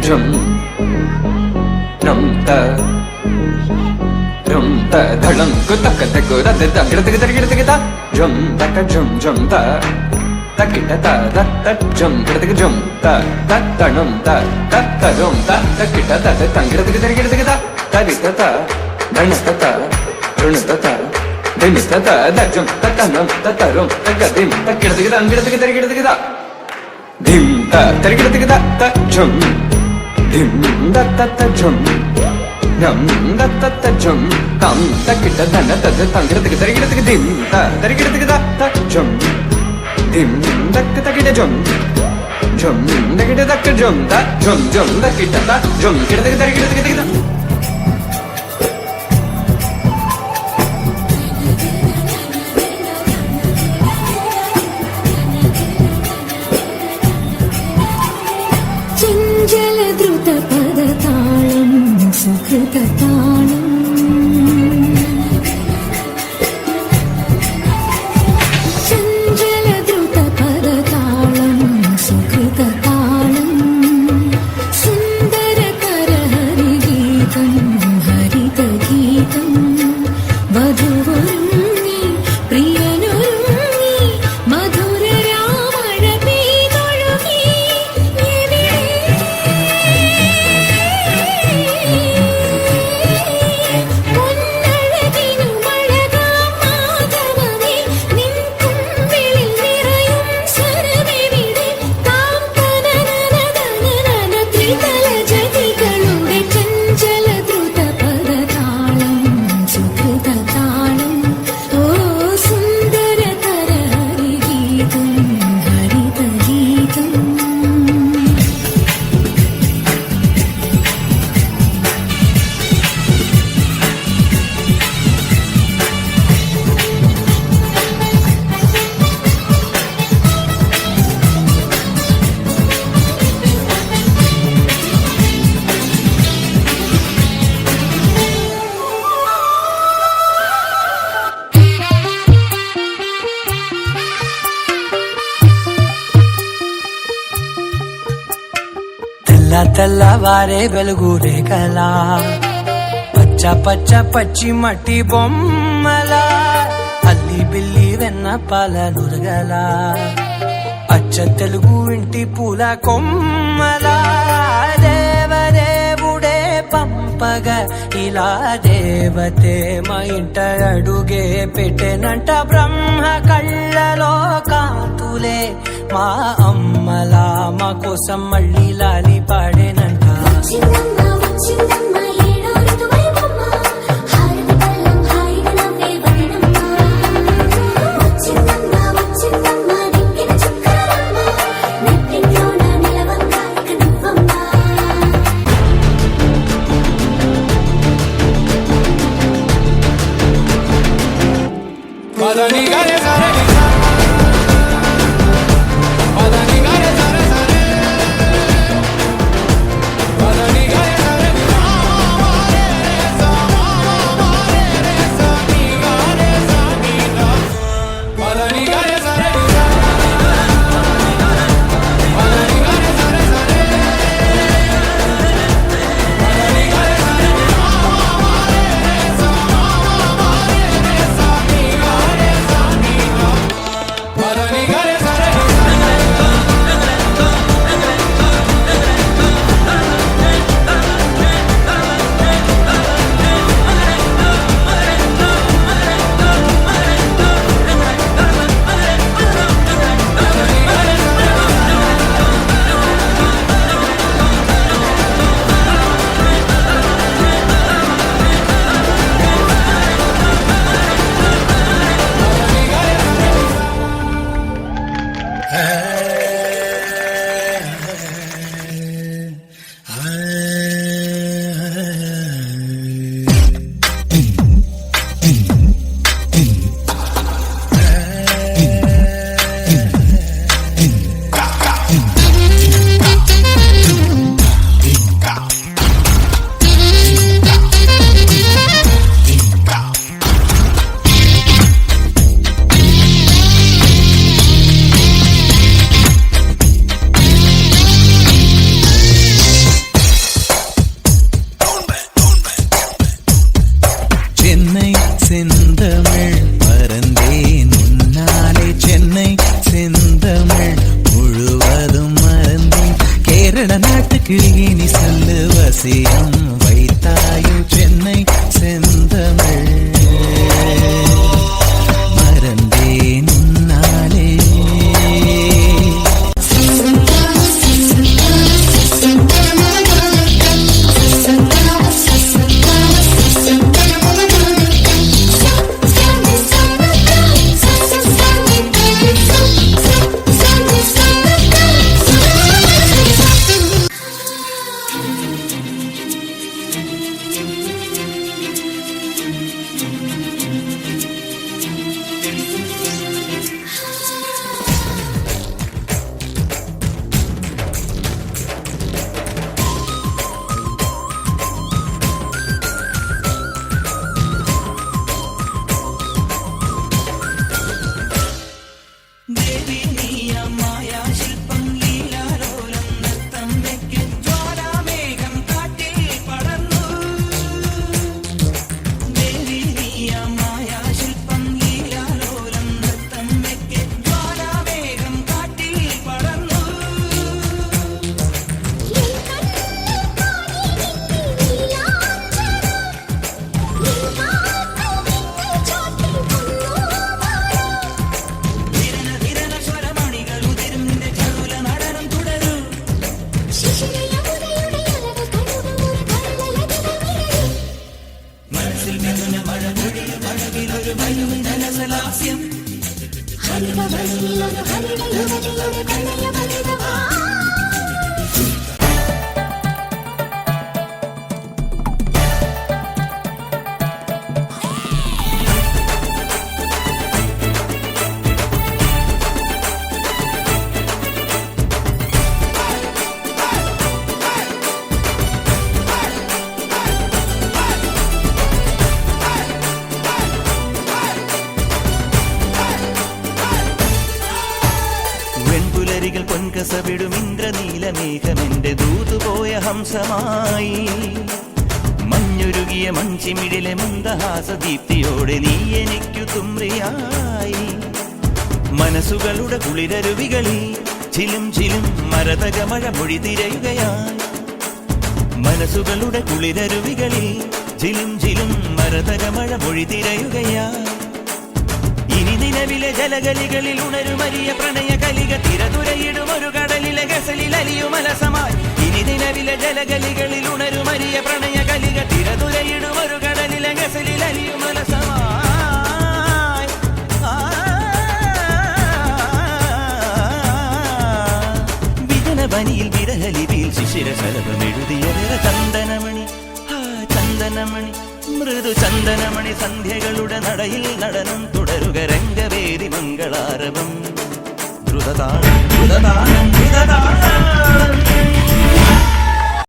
jum nam ta rum ta dhalam ko tak tak ko da da gida gida gida jum tak jum ta takita ta da ta jum gida jum ta ta num ta rum ta takita ta ta gida gida ta gida ta dana ta run ta dini ta da jum ta num ta rum ta gadim ta gida gida dim ta gida gida ta jum dim da ta jum nam da ta jum tam takita dana ta gida dim ta gida ta jum dim da gida jum da gida jum da jum da kita ta jum gida സുഹൃതതാളം ചഞ്ചലദ്രുത പദതാളം സുഹൃതതാളം സുന്ദരതര ഹരിഗീതം ഹരിതഗീതം വധുവരുങ്ങി പ്രിയനൊരുങ്ങി മധുര രാമഴ പെയ്തൊഴുകി తెల్లవారే వెలుగురే కలా పచ్చ పచ్చ పచ్చి మట్టి బొమ్మల అల్లి బిల్లి వెన్న పాల నురగల అచ్చ తెలుగు ఇంటి పూల కొమ్మల దేవదేవుడే పంపగా ఇలా దేవతే మా ఇంట అడుగే పెట్టెనంట బ్రహ్మ కళ్ళలో కాంతులే మా అమ్మలా మా కోసం మళ్ళీ లాలి పాడేనంట സാഹിത്യം ഹരിതവനിയിലൊരു ഹരിത യുവതിയുടെ പ്രണയഭരിതമാ വെൺപുലരികൾ പൊൻകസവിടും ഇന്ദ്രനീലമേഘമെന്റെ ദൂതുപോയ ഹംസമായി മഞ്ഞുരുകിയ മഞ്ചിമിഴിലെ മന്ദഹാസദീപ്തിയോടെ നീ എനിക്കു തുമ്രിയായി മനസ്സുകളുടെ കുളിരരുവികളിൽ ചിലും ചിലും മരതകമഴ മൊഴി തിരയുകയായി മനസ്സുകളുടെ കുളിരരുവികളിൽ ചിലും ചിലും മരതകമഴ മൊഴി തിരയുകയായി ഇനി നിലവിലെ ജലഗലികളിൽ ഉണരുമരിയ പ്രണയ കലിക തിരതുരയിടും ഒരു കടലിലെ ഗസലിൽ അലിയുമലസമായി ഇനി നിലവിലെ ജലഗലികളിൽ ഉണരുമരിയ പ്രണയ കലിക തിരതുരയിടും ഒരു കടലിലെ ഗസലിൽ അലിയുമലസമായി വിജനവനിയിൽ വിരഹലിപിയിൽ ശിശിരശലഭമെഴുതിയ ചന്ദനമണി ചന്ദനമണി മൃദു ചന്ദനമണി സന്ധ്യകളുടെ നടയിൽ നടനം തുടരുക രംഗവേദി മംഗളാരവം ദ്രുതതാളം ദ്രുതതാളം ദ്രുതതാളം